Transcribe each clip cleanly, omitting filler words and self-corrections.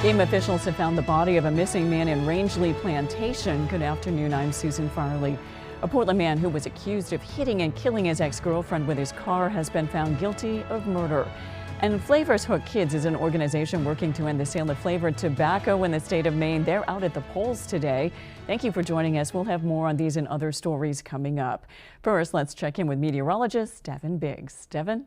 Game officials have found the body of a missing man in Rangeley Plantation. Good afternoon, I'm Susan Farley. A Portland man who was accused of hitting and killing his ex-girlfriend with his car has been found guilty of murder. And Flavors Hook Kids is an organization working to end the sale of flavored tobacco in the state of Maine. They're out at the polls today. Thank you for joining us. We'll have more on these and other stories coming up. First, let's check in with meteorologist Devin Biggs. Devin?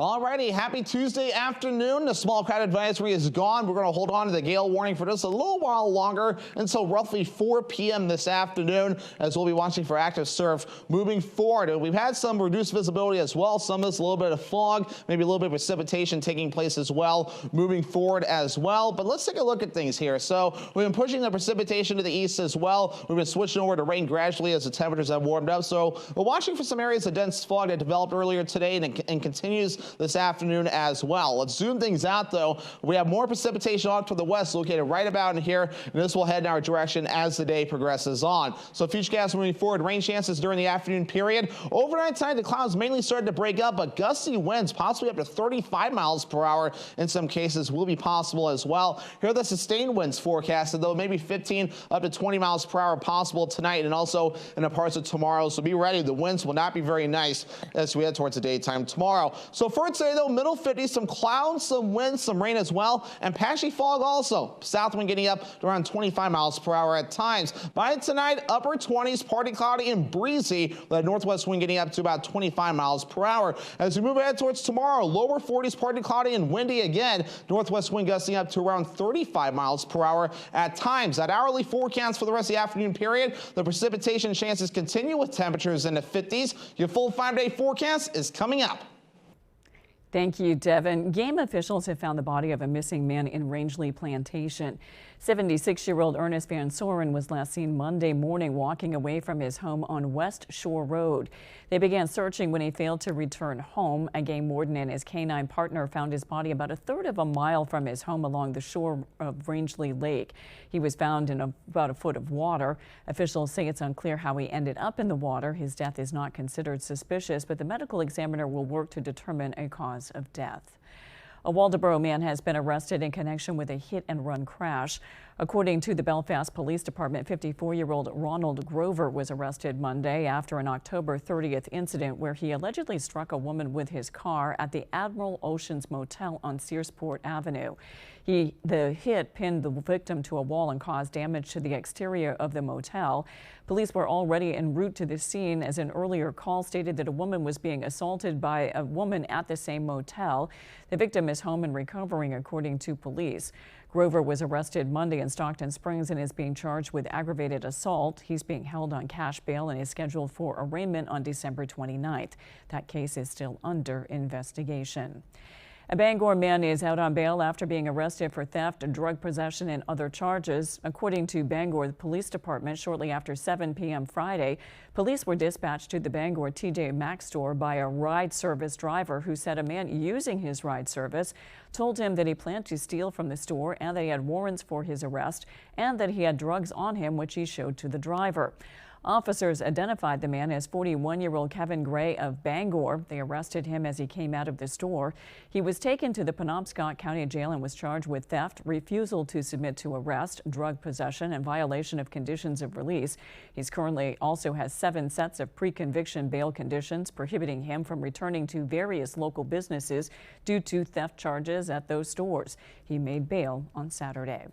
Alrighty, happy Tuesday afternoon. The small crowd advisory is gone. We're going to hold on to the gale warning for just a little while longer until roughly 4 p.m. this afternoon, as we'll be watching for active surf moving forward. And we've had some reduced visibility as well. Some of this, a little bit of fog, maybe a little bit of precipitation taking place as well moving forward as well. But let's take a look at things here. So we've been pushing the precipitation to the east as well. We've been switching over to rain gradually as the temperatures have warmed up. So we're watching for some areas of dense fog that developed earlier today and continues this afternoon as well. Let's zoom things out though. We have more precipitation off to the west located right about in here, and this will head in our direction as the day progresses on. So futurecast moving forward, rain chances during the afternoon period. Overnight tonight, the clouds mainly started to break up, but gusty winds possibly up to 35 miles per hour in some cases will be possible as well. Here are the sustained winds forecasted though, maybe 15 up to 20 miles per hour possible tonight and also in the parts of tomorrow. So be ready. The winds will not be very nice as we head towards the daytime tomorrow. So for today though, middle 50s, some clouds, some wind, some rain as well, and patchy fog also. South wind getting up to around 25 miles per hour at times. By tonight, upper 20s, partly cloudy and breezy. The northwest wind getting up to about 25 miles per hour. As we move ahead towards tomorrow, lower 40s, partly cloudy and windy again. Northwest wind gusting up to around 35 miles per hour at times. That hourly forecast for the rest of the afternoon period, the precipitation chances continue with temperatures in the 50s. Your full 5-day forecast is coming up. Thank you, Devin. Game officials have found the body of a missing man in Rangeley Plantation. 76-year-old Ernest Van Soren was last seen Monday morning walking away from his home on West Shore Road. They began searching when he failed to return home. A game warden and his canine partner found his body about a third of a mile from his home along the shore of Rangeley Lake. He was found in about a foot of water. Officials say it's unclear how he ended up in the water. His death is not considered suspicious, but the medical examiner will work to determine a cause of death. A Waldoboro man has been arrested in connection with a hit-and-run crash. According to the Belfast Police Department, 54-year-old Ronald Grover was arrested Monday after an October 30th incident where he allegedly struck a woman with his car at the Admiral Oceans Motel on Searsport Avenue. The hit pinned the victim to a wall and caused damage to the exterior of the motel. Police were already en route to the scene as an earlier call stated that a woman was being assaulted by a woman at the same motel. The victim is home and recovering, according to police. Grover was arrested Monday in Stockton Springs and is being charged with aggravated assault. He's being held on cash bail and is scheduled for arraignment on December 29th. That case is still under investigation. A Bangor man is out on bail after being arrested for theft, drug possession, and other charges. According to Bangor Police Department, shortly after 7 p.m. Friday, police were dispatched to the Bangor TJ Maxx store by a ride service driver who said a man using his ride service told him that he planned to steal from the store and that he had warrants for his arrest and that he had drugs on him, which he showed to the driver. Officers identified the man as 41-year-old Kevin Gray of Bangor. They arrested him as he came out of the store. He was taken to the Penobscot County Jail and was charged with theft, refusal to submit to arrest, drug possession, and violation of conditions of release. He currently also has 7 sets of pre-conviction bail conditions prohibiting him from returning to various local businesses due to theft charges at those stores. He made bail on Saturday.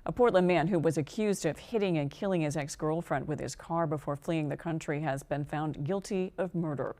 A Portland man who was accused of hitting and killing his ex-girlfriend with his car before fleeing the country has been found guilty of murder.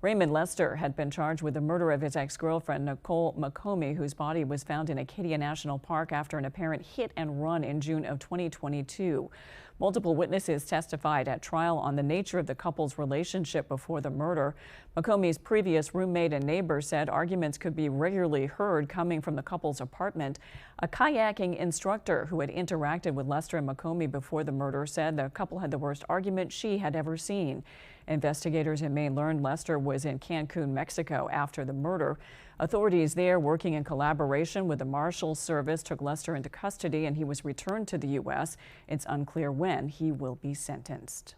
Raymond Lester had been charged with the murder of his ex-girlfriend, Nicole McComey, whose body was found in Acadia National Park after an apparent hit and run in June of 2022. Multiple witnesses testified at trial on the nature of the couple's relationship before the murder. McComey's previous roommate and neighbor said arguments could be regularly heard coming from the couple's apartment. A kayaking instructor who had interacted with Lester and McComey before the murder said the couple had the worst argument she had ever seen. Investigators in Maine learned Lester was in Cancun, Mexico after the murder. Authorities there, working in collaboration with the Marshals Service, took Lester into custody and he was returned to the U.S. It's unclear when he will be sentenced.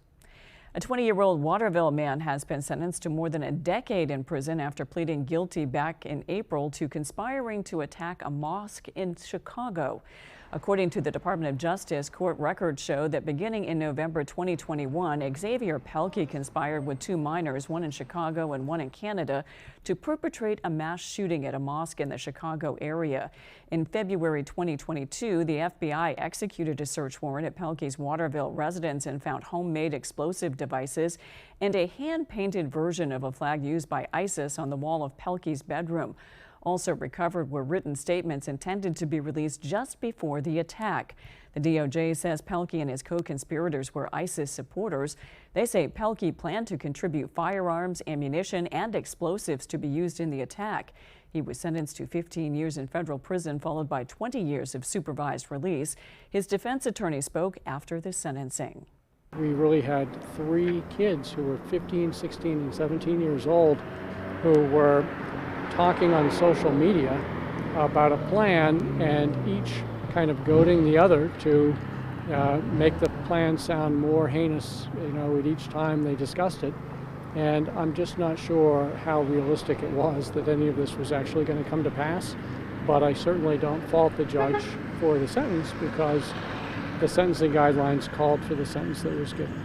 A 20-year-old Waterville man has been sentenced to more than a decade in prison after pleading guilty back in April to conspiring to attack a mosque in Chicago. According to the Department of Justice, court records show that beginning in November 2021, Xavier Pelkey conspired with two minors, one in Chicago and one in Canada, to perpetrate a mass shooting at a mosque in the Chicago area. In February 2022, the FBI executed a search warrant at Pelkey's Waterville residence and found homemade explosive devices and a hand-painted version of a flag used by ISIS on the wall of Pelkey's bedroom. Also recovered were written statements intended to be released just before the attack. The DOJ says Pelkey and his co-conspirators were ISIS supporters. They say Pelkey planned to contribute firearms, ammunition, and explosives to be used in the attack. He was sentenced to 15 years in federal prison, followed by 20 years of supervised release. His defense attorney spoke after the sentencing. We really had three kids who were 15, 16, and 17 years old who were talking on social media about a plan, and each kind of goading the other to make the plan sound more heinous, at each time they discussed it. And I'm just not sure how realistic it was that any of this was actually going to come to pass. But I certainly don't fault the judge for the sentence, because the sentencing guidelines called for the sentence that was given.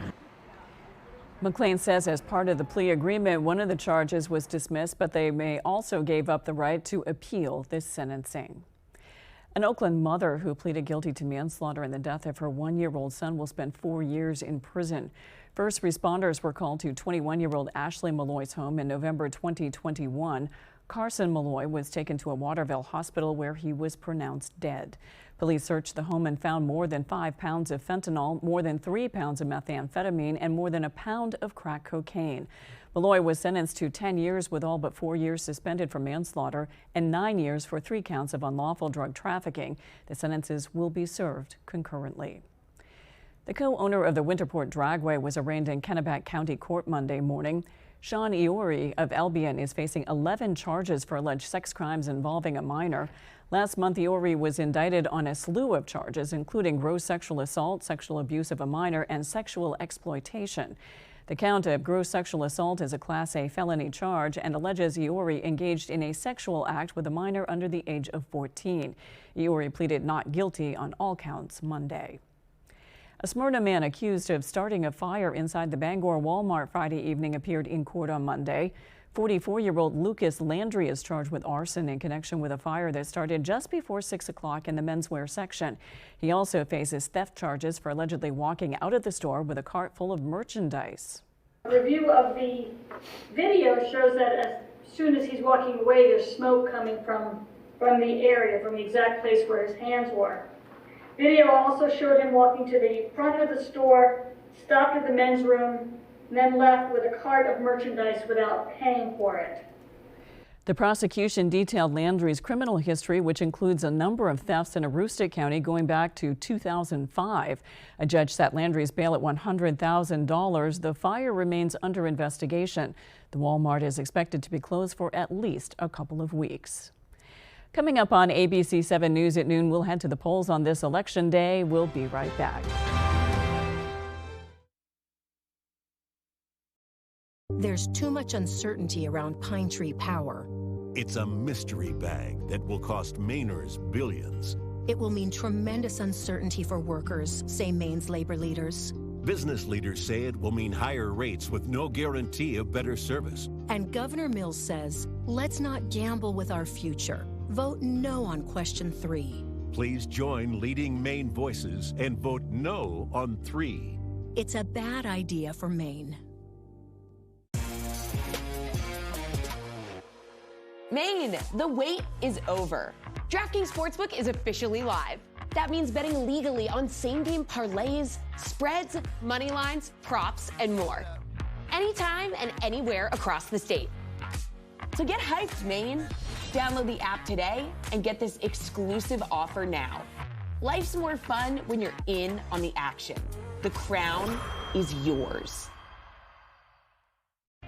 McLean says as part of the plea agreement, one of the charges was dismissed, but they may also gave up the right to appeal this sentencing. An Oakland mother who pleaded guilty to manslaughter in the death of her one-year-old son will spend 4 years in prison. First responders were called to 21-year-old Ashley Malloy's home in November 2021. Carson Malloy was taken to a Waterville hospital where he was pronounced dead. Police searched the home and found more than 5 pounds of fentanyl, more than 3 pounds of methamphetamine, and more than a pound of crack cocaine. Malloy was sentenced to 10 years with all but 4 years suspended for manslaughter and 9 years for 3 counts of unlawful drug trafficking. The sentences will be served concurrently. The co-owner of the Winterport Dragway was arraigned in Kennebec County Court Monday morning. Sean Iori of Albion is facing 11 charges for alleged sex crimes involving a minor. Last month, Iori was indicted on a slew of charges, including gross sexual assault, sexual abuse of a minor, and sexual exploitation. The count of gross sexual assault is a Class A felony charge and alleges Iori engaged in a sexual act with a minor under the age of 14. Iori pleaded not guilty on all counts Monday. A Smyrna man accused of starting a fire inside the Bangor Walmart Friday evening appeared in court on Monday. 44-year-old Lucas Landry is charged with arson in connection with a fire that started just before 6 o'clock in the menswear section. He also faces theft charges for allegedly walking out of the store with a cart full of merchandise. A review of the video shows that as soon as he's walking away, there's smoke coming from the area, from the exact place where his hands were. Video also showed him walking to the front of the store, stopped at the men's room, and then left with a cart of merchandise without paying for it. The prosecution detailed Landry's criminal history, which includes a number of thefts in Aroostook County going back to 2005. A judge set Landry's bail at $100,000. The fire remains under investigation. The Walmart is expected to be closed for at least a couple of weeks. Coming up on ABC 7 News at noon, we'll head to the polls on this election day. We'll be right back. There's too much uncertainty around Pine Tree Power. It's a mystery bag that will cost Mainers billions. It will mean tremendous uncertainty for workers, say Maine's labor leaders. Business leaders say it will mean higher rates with no guarantee of better service. And Governor Mills says, let's not gamble with our future. Vote no on question 3. Please join leading Maine voices and vote no on 3. It's a bad idea for Maine. Maine, the wait is over. DraftKings Sportsbook is officially live. That means betting legally on same-game parlays, spreads, money lines, props, and more. Anytime and anywhere across the state. So get hyped, Maine. Download the app today and get this exclusive offer now. Life's more fun when you're in on the action. The crown is yours.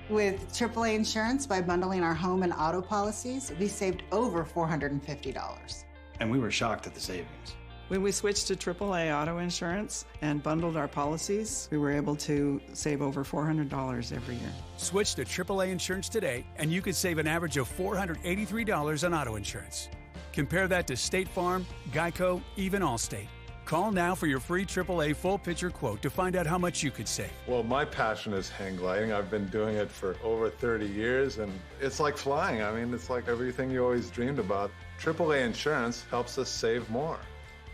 With AAA Insurance, by bundling our home and auto policies, we saved over $450. And we were shocked at the savings. When we switched to AAA auto insurance and bundled our policies, we were able to save over $400 every year. Switch to AAA insurance today, and you could save an average of $483 on auto insurance. Compare that to State Farm, Geico, even Allstate. Call now for your free AAA full picture quote to find out how much you could save. Well, my passion is hang gliding. I've been doing it for over 30 years, and it's like flying. I mean, it's like everything you always dreamed about. AAA insurance helps us save more.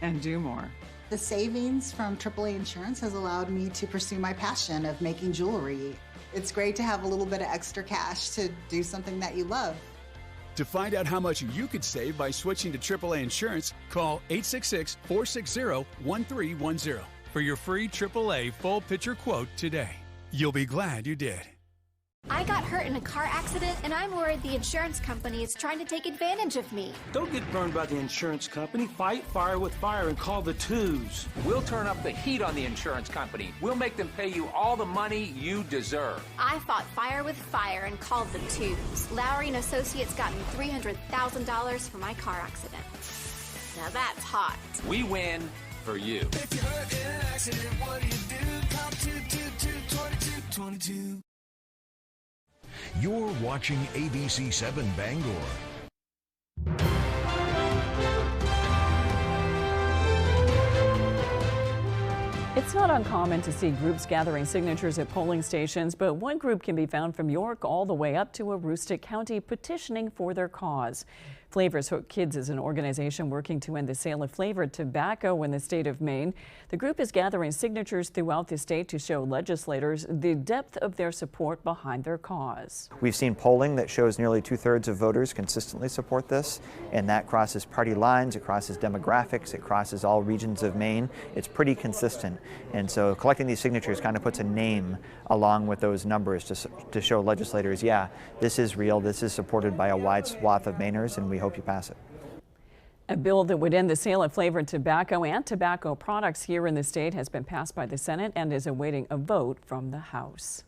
And do more. The savings from AAA insurance has allowed me to pursue my passion of making jewelry. It's great to have a little bit of extra cash to do something that you love. To find out how much you could save by switching to AAA insurance, call 866-460-1310 for your free AAA full picture quote today. You'll be glad you did. I got hurt in a car accident, and I'm worried the insurance company is trying to take advantage of me. Don't get burned by the insurance company. Fight fire with fire and call the twos. We'll turn up the heat on the insurance company. We'll make them pay you all the money you deserve. I fought fire with fire and called the twos. Lowry and Associates got me $300,000 for my car accident. Now that's hot. We win for you. If you're hurt in an accident, what do? Call 222-2222. You're watching ABC 7 Bangor. It's not uncommon to see groups gathering signatures at polling stations, but one group can be found from York all the way up to Aroostook County petitioning for their cause. Flavors Hook Kids is an organization working to end the sale of flavored tobacco in the state of Maine. The group is gathering signatures throughout the state to show legislators the depth of their support behind their cause. We've seen polling that shows nearly 2/3 of voters consistently support this, and that crosses party lines, it crosses demographics, it crosses all regions of Maine. It's pretty consistent, and so collecting these signatures kind of puts a name along with those numbers to show legislators, yeah, this is real, this is supported by a wide swath of Mainers, and we hope you pass it. A bill that would end the sale of flavored tobacco and tobacco products here in the state has been passed by the Senate and is awaiting a vote from the House.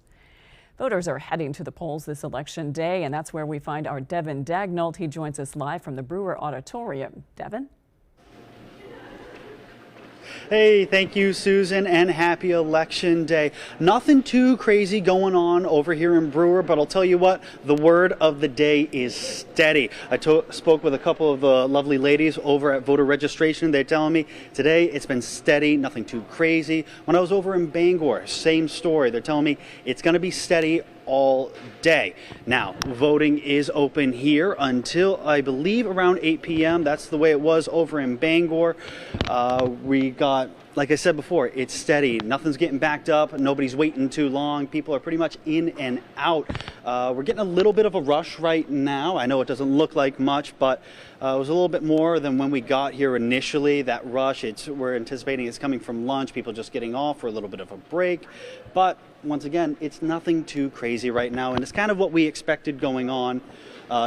Voters are heading to the polls this election day, and that's where we find our Devin Dagnalt. He joins us live from the Brewer Auditorium. Devin? Hey, thank you, Susan, and happy Election Day. Nothing too crazy going on over here in Brewer, but I'll tell you what, the word of the day is steady. I spoke with a couple of lovely ladies over at voter registration. They're telling me today it's been steady, nothing too crazy. When I was over in Bangor, same story. They're telling me it's going to be steady all day. Now, voting is open here until, I believe, around 8 p.m. That's the way it was over in Bangor. We got, like I said before, it's steady. Nothing's getting backed up. Nobody's waiting too long. People are pretty much in and out. We're getting a little bit of a rush right now. I know it doesn't look like much, but it was a little bit more than when we got here initially. That rush, we're anticipating it's coming from lunch, people just getting off for a little bit of a break. But once again, it's nothing too crazy right now, and it's kind of what we expected going on.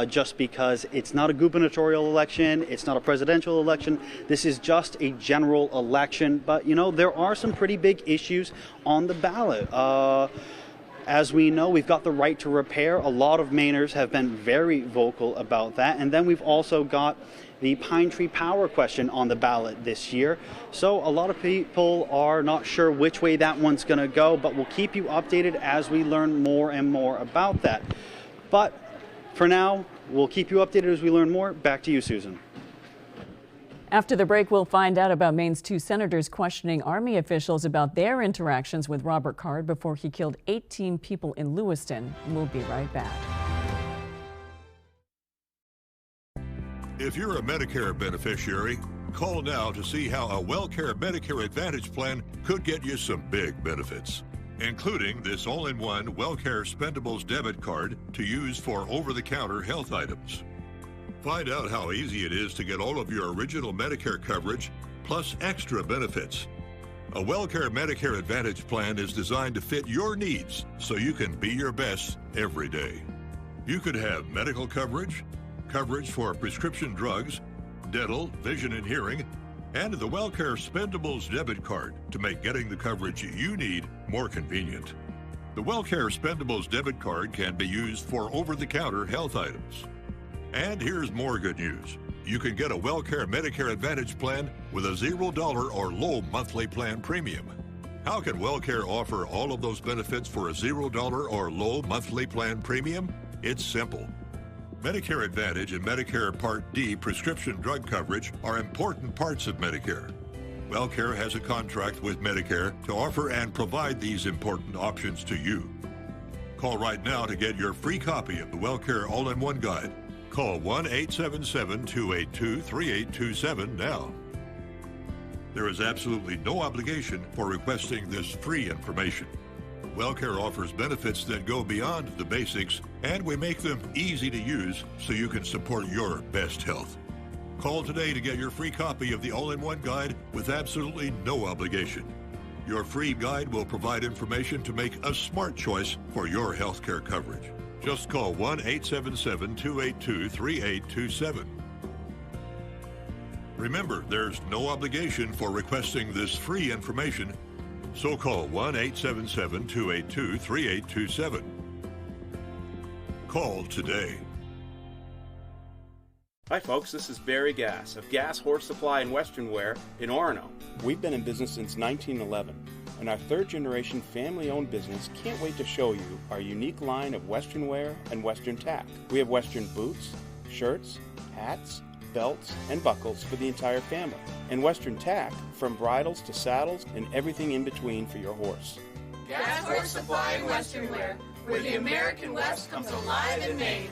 Just because it's not a gubernatorial election, it's not a presidential election, this is just a general election. But you know, there are some pretty big issues on the ballot. As we know, we've got the right to repair. A lot of Mainers have been very vocal about that. And then we've also got the Pine Tree Power question on the ballot this year. So a lot of people are not sure which way that one's going to go, but we'll keep you updated as we learn more and more about that. But for now, we'll keep you updated as we learn more. Back to you, Susan. After the break, we'll find out about Maine's 2 senators questioning Army officials about their interactions with Robert Card before he killed 18 people in Lewiston. We'll be right back. If you're a Medicare beneficiary, call now to see how a WellCare Medicare Advantage plan could get you some big benefits, including this all-in-one WellCare Spendables debit card to use for over-the-counter health items. Find out how easy it is to get all of your original Medicare coverage, plus extra benefits. A WellCare Medicare Advantage plan is designed to fit your needs so you can be your best every day. You could have medical coverage, coverage for prescription drugs, dental, vision and hearing, and the WellCare Spendables debit card to make getting the coverage you need more convenient. The WellCare Spendables debit card can be used for over-the-counter health items. And here's more good news. You can get a WellCare Medicare Advantage plan with a $0 or low monthly plan premium. How can WellCare offer all of those benefits for a $0 or low monthly plan premium? It's simple. Medicare Advantage and Medicare Part D prescription drug coverage are important parts of Medicare. WellCare has a contract with Medicare to offer and provide these important options to you. Call right now to get your free copy of the WellCare All-in-One Guide. Call 1-877-282-3827 now. There is absolutely no obligation for requesting this free information. WellCare offers benefits that go beyond the basics, and we make them easy to use so you can support your best health. Call today to get your free copy of the All-in-One Guide with absolutely no obligation. Your free guide will provide information to make a smart choice for your healthcare coverage. Just call 1-877-282-3827. Remember, there's no obligation for requesting this free information, so call 1-877-282-3827. Call today. Hi folks, this is Barry Gass of Gass Horse Supply and Western Wear in Orono. We've been in business since 1911, and our third-generation family-owned business can't wait to show you our unique line of Western wear and Western tack. We have Western boots, shirts, hats, belts, and buckles for the entire family, and Western tack from bridles to saddles and everything in between for your horse. Gass Horse Supply and Western Wear, where the American West comes alive in Maine.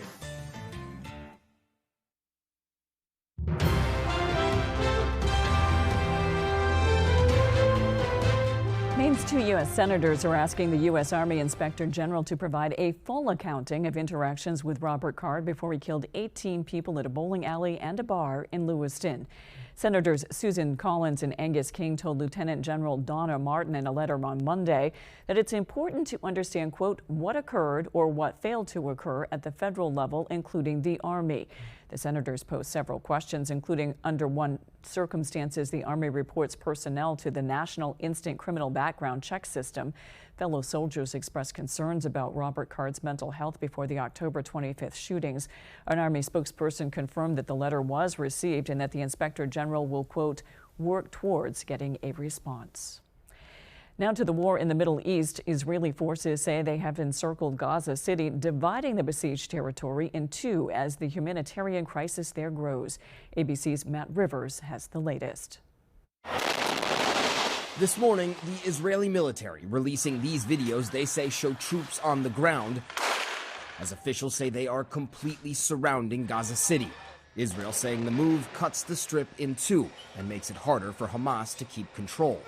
Maine's 2 U.S. senators are asking the U.S. Army Inspector General to provide a full accounting of interactions with Robert Card before he killed 18 people at a bowling alley and a bar in Lewiston. Senators Susan Collins and Angus King told Lieutenant General Donna Martin in a letter on Monday that it's important to understand, quote, what occurred or what failed to occur at the federal level, including the Army. The senators posed several questions, including under what circumstances the Army reports personnel to the National Instant Criminal Background Check System. Fellow soldiers expressed concerns about Robert Card's mental health before the October 25th shootings. An Army spokesperson confirmed that the letter was received and that the Inspector General will, quote, work towards getting a response. Now to the war in the Middle East. Israeli forces say they have encircled Gaza City, dividing the besieged territory in two as the humanitarian crisis there grows. ABC's Matt Rivers has the latest. This morning, the Israeli military releasing these videos they say show troops on the ground, as officials say they are completely surrounding Gaza City. Israel saying the move cuts the strip in two and makes it harder for Hamas to keep control.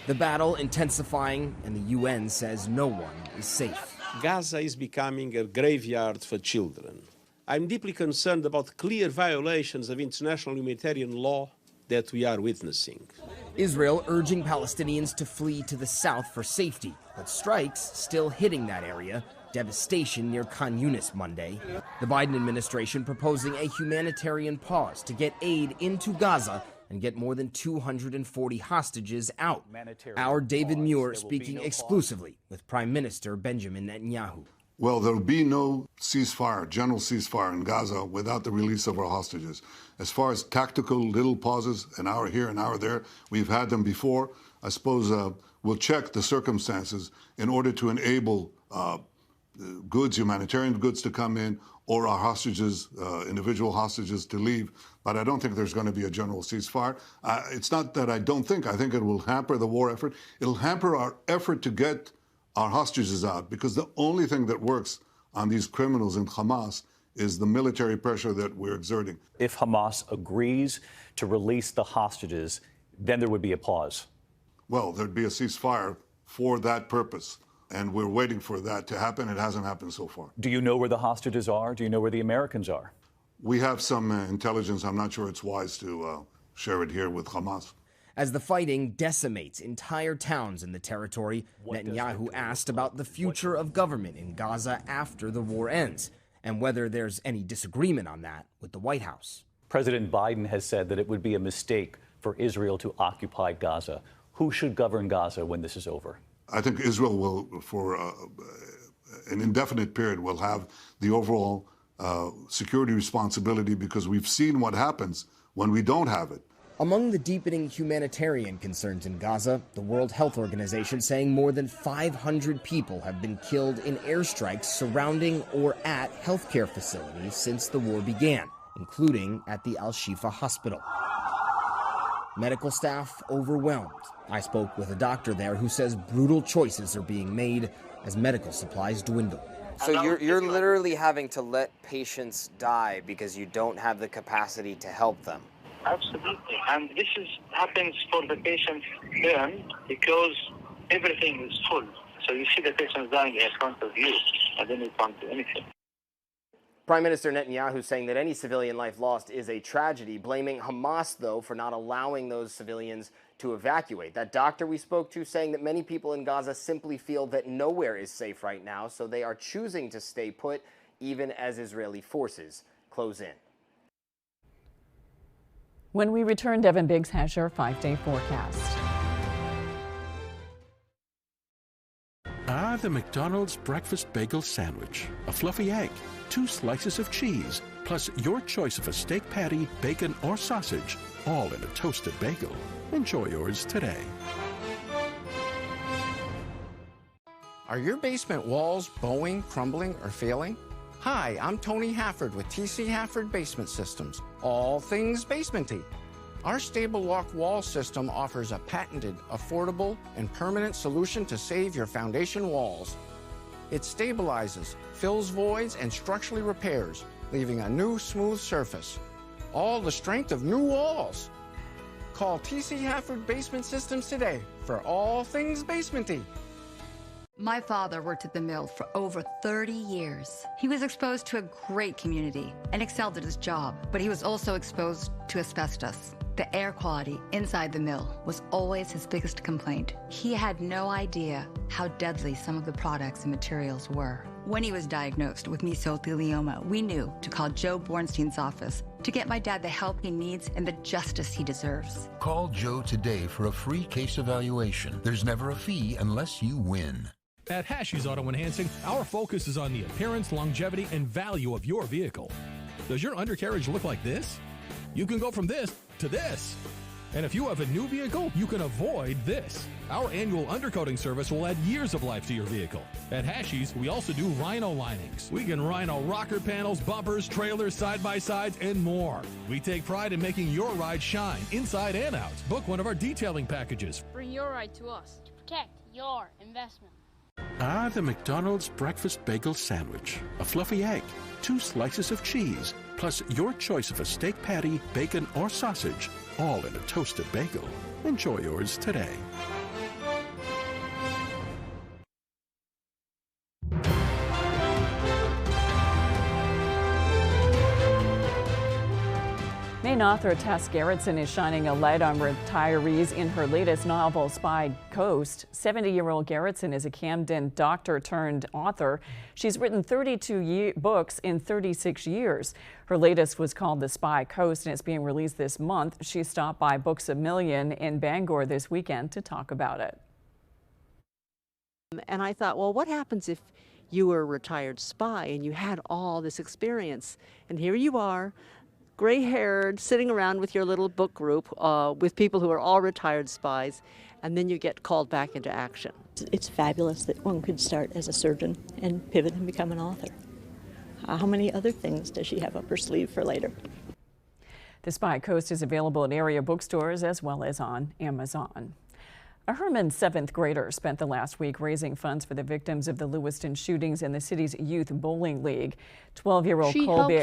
The battle intensifying, and the UN says no one is safe. Gaza is becoming a graveyard for children. I'm deeply concerned about clear violations of international humanitarian law that we are witnessing. Israel urging Palestinians to flee to the south for safety, but strikes still hitting that area. Devastation near Khan Yunis Monday. The Biden administration proposing a humanitarian pause to get aid into Gaza and get more than 240 hostages out. Our David Muir speaking exclusively with Prime Minister Benjamin Netanyahu. Well, there will be no ceasefire, general ceasefire in Gaza without the release of our hostages. As far as tactical little pauses, an hour here, an hour there, we've had them before. I suppose we'll check the circumstances in order to enable goods, humanitarian goods to come in, or our hostages, individual hostages to leave. But I don't think there's going to be a general ceasefire. It's not that I think it will hamper the war effort. It'll hamper our effort to get our hostages out, because the only thing that works on these criminals in Hamas is the military pressure that we're exerting. If Hamas agrees to release the hostages, then there would be a pause. Well, there'd be a ceasefire for that purpose. And we're waiting for that to happen. It hasn't happened so far. Do you know where the hostages are? Do you know where the Americans are? We have some intelligence. I'm not sure it's wise to share it here with Hamas. As the fighting decimates entire towns in the territory, Netanyahu asked about the future of government in Gaza after the war ends, and whether there's any disagreement on that with the White House. President Biden has said that it would be a mistake for Israel to occupy Gaza. Who should govern Gaza when this is over? I think Israel will, for an indefinite period, will have the overall security responsibility because we've seen what happens when we don't have it. Among the deepening humanitarian concerns in Gaza, the World Health Organization saying more than 500 people have been killed in airstrikes surrounding or at healthcare facilities since the war began, including at the Al-Shifa hospital. Medical staff overwhelmed. I spoke with a doctor there who says brutal choices are being made as medical supplies dwindle. So you're literally having to let patients die because you don't have the capacity to help them. Absolutely, and this happens for the patients then because everything is full. So you see the patients dying in front of you, and then you can't do anything. Prime Minister Netanyahu saying that any civilian life lost is a tragedy, blaming Hamas, though, for not allowing those civilians to evacuate. That doctor we spoke to saying that many people in Gaza simply feel that nowhere is safe right now, so they are choosing to stay put even as Israeli forces close in. When we return, Devin Biggs has your 5-day forecast. The McDonald's breakfast bagel sandwich. A fluffy egg, 2 slices of cheese, plus your choice of a steak patty, bacon, or sausage, all in a toasted bagel. Enjoy yours today. Are your basement walls bowing, crumbling, or failing? Hi, I'm Tony Hafford with TC Hafford Basement Systems, all things basementy. Our Stable Walk wall system offers a patented, affordable, and permanent solution to save your foundation walls. It stabilizes, fills voids, and structurally repairs, leaving a new smooth surface. All the strength of new walls. Call TC Hafford Basement Systems today for all things basementy. My father worked at the mill for over 30 years. He was exposed to a great community and excelled at his job, but he was also exposed to asbestos. The air quality inside the mill was always his biggest complaint. He had no idea how deadly some of the products and materials were. When he was diagnosed with mesothelioma, we knew to call Joe Bornstein's office to get my dad the help he needs and the justice he deserves. Call Joe today for a free case evaluation. There's never a fee unless you win. At Hashie's Auto Enhancing, our focus is on the appearance, longevity, and value of your vehicle. Does your undercarriage look like this? You can go from this to this. And if you have a new vehicle, you can avoid this. Our annual undercoating service will add years of life to your vehicle. At Hashie's, we also do rhino linings. We can rhino rocker panels, bumpers, trailers, side-by-sides, and more. We take pride in making your ride shine inside and out. Book one of our detailing packages. Bring your ride to us to protect your investment. The McDonald's breakfast bagel sandwich. A fluffy egg, 2 slices of cheese, plus your choice of a steak patty, bacon, or sausage, all in a toasted bagel. Enjoy yours today. Maine author Tess Gerritsen is shining a light on retirees in her latest novel, Spy Coast. 70-year-old Gerritsen is a Camden doctor turned author. She's written 32 books in 36 years. Her latest was called The Spy Coast, and it's being released this month. She stopped by Books A Million in Bangor this weekend to talk about it. And I thought, well, what happens if you were a retired spy and you had all this experience? And here you are, gray-haired, sitting around with your little book group with people who are all retired spies, and then you get called back into action. It's fabulous that one could start as a surgeon and pivot and become an author. How many other things does she have up her sleeve for later? The Spy Coast is available at area bookstores as well as on Amazon. A Herman 7th grader spent the last week raising funds for the victims of the Lewiston shootings in the city's youth bowling league. 12-year-old Colby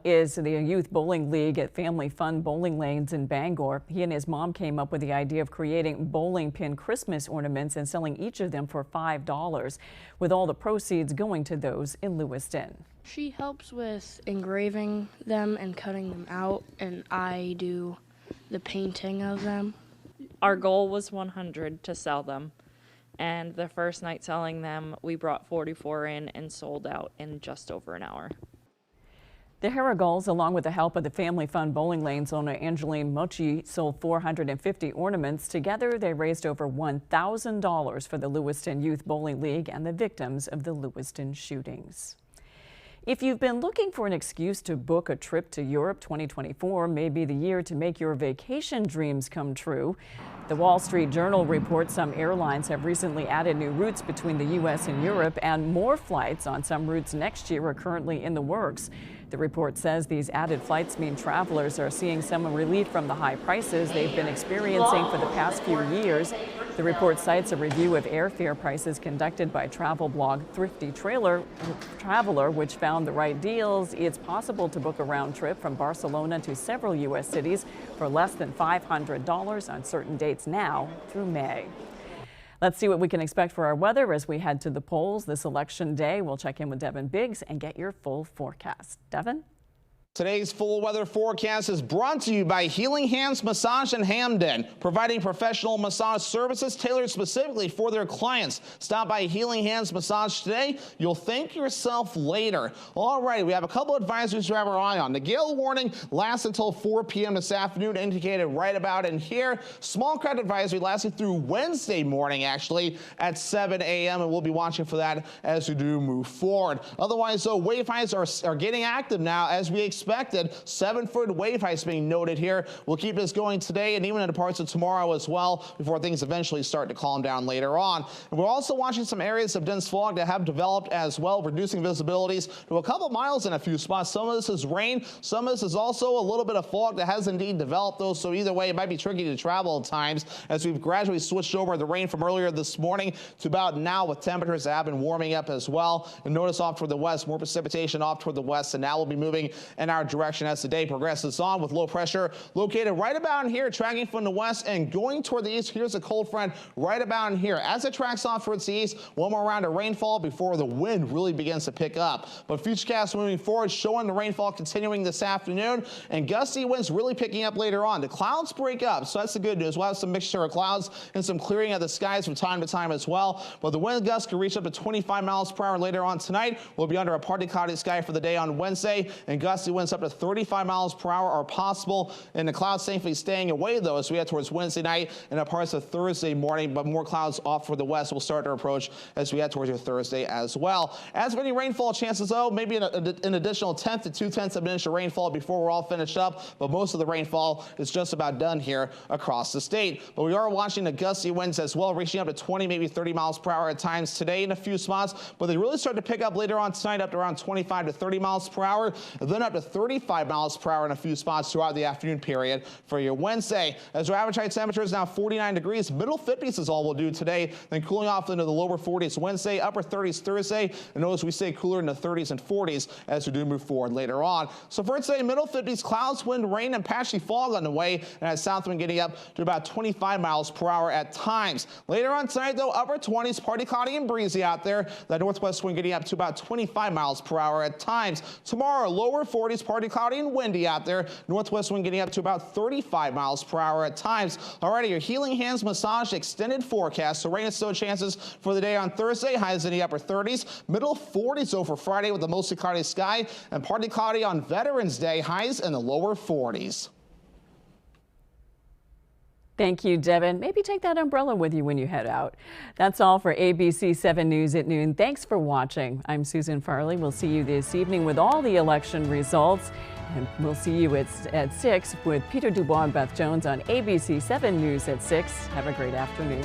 is the youth bowling league at Family Fun Bowling Lanes in Bangor. He and his mom came up with the idea of creating bowling pin Christmas ornaments and selling each of them for $5, with all the proceeds going to those in Lewiston. She helps with engraving them and cutting them out, and I do the painting of them. Our goal was 100 to sell them, and the first night selling them, we brought 44 in and sold out in just over an hour. The Harrigals, along with the help of the Family Fun Bowling Lanes owner Angeline Mochi, sold 450 ornaments. Together, they raised over $1,000 for the Lewiston Youth Bowling League and the victims of the Lewiston shootings. If you've been looking for an excuse to book a trip to Europe, 2024 may be the year to make your vacation dreams come true. The Wall Street Journal reports some airlines have recently added new routes between the U.S. and Europe, and more flights on some routes next year are currently in the works. The report says these added flights mean travelers are seeing some relief from the high prices they've been experiencing for the past few years. The report cites a review of airfare prices conducted by travel blog Thrifty Traveler, which found the right deals. It's possible to book a round trip from Barcelona to several U.S. cities for less than $500 on certain dates now through May. Let's see what we can expect for our weather as we head to the polls this election day. We'll check in with Devin Biggs and get your full forecast. Devin? Today's full weather forecast is brought to you by Healing Hands Massage in Hamden, providing professional massage services tailored specifically for their clients. Stop by Healing Hands Massage today. You'll thank yourself later. All right, we have a couple advisories to have our eye on. The gale warning lasts until 4 p.m. this afternoon, indicated right about in here. Small craft advisory lasting through Wednesday morning, actually, at 7 a.m., and we'll be watching for that as we do move forward. Otherwise, though, wave heights are getting active now as we expected. 7-foot wave heights being noted here. We'll keep this going today and even into parts of tomorrow as well before things eventually start to calm down later on. And we're also watching some areas of dense fog that have developed as well, reducing visibilities to a couple miles in a few spots. Some of this is rain. Some of this is also a little bit of fog that has indeed developed, though. So either way, it might be tricky to travel at times as we've gradually switched over the rain from earlier this morning to about now, with temperatures that have been warming up as well. And notice off toward the west, more precipitation off toward the west, and now we'll be moving in our direction as the day progresses on, with low pressure located right about in here, tracking from the west and going toward the east. Here's a cold front right about in here. As it tracks off towards the east, one more round of rainfall before the wind really begins to pick up. But futurecast moving forward showing the rainfall continuing this afternoon, and gusty winds really picking up later on. The clouds break up, so that's the good news. We'll have some mixture of clouds and some clearing of the skies from time to time as well. But the wind gusts can reach up to 25 miles per hour later on tonight. We'll be under a partly cloudy sky for the day on Wednesday, and gusty winds up to 35 miles per hour are possible, and the clouds thankfully staying away though as we head towards Wednesday night and up parts of Thursday morning, but more clouds off for the west will start to approach as we head towards your Thursday as well. As for any rainfall chances though, maybe an additional 1/10 to 2/10 of an inch of rainfall before we're all finished up, but most of the rainfall is just about done here across the state. But we are watching the gusty winds as well, reaching up to 20, maybe 30 miles per hour at times today in a few spots, but they really start to pick up later on tonight, up to around 25 to 30 miles per hour, and then up to 35 miles per hour in a few spots throughout the afternoon period for your Wednesday. As our average high temperature is now 49 degrees, middle 50s is all we'll do today, then cooling off into the lower 40s Wednesday, upper 30s Thursday, and notice we stay cooler in the 30s and 40s as we do move forward later on. So for today, middle 50s, clouds, wind, rain, and patchy fog on the way, and that south wind getting up to about 25 miles per hour at times. Later on tonight, though, upper 20s, partly cloudy and breezy out there. That northwest wind getting up to about 25 miles per hour at times. Tomorrow, lower 40s, partly cloudy and windy out there. Northwest wind getting up to about 35 miles per hour at times. Alrighty, your Healing Hands Massage extended forecast. So rain and snow chances for the day on Thursday, highs in the upper 30s, middle 40s though for Friday with a mostly cloudy sky, and partly cloudy on Veterans Day, highs in the lower 40s. Thank you, Devin. Maybe take that umbrella with you when you head out. That's all for ABC 7 News at noon. Thanks for watching. I'm Susan Farley. We'll see you this evening with all the election results. And we'll see you at 6 with Peter Dubois and Beth Jones on ABC 7 News at 6. Have a great afternoon.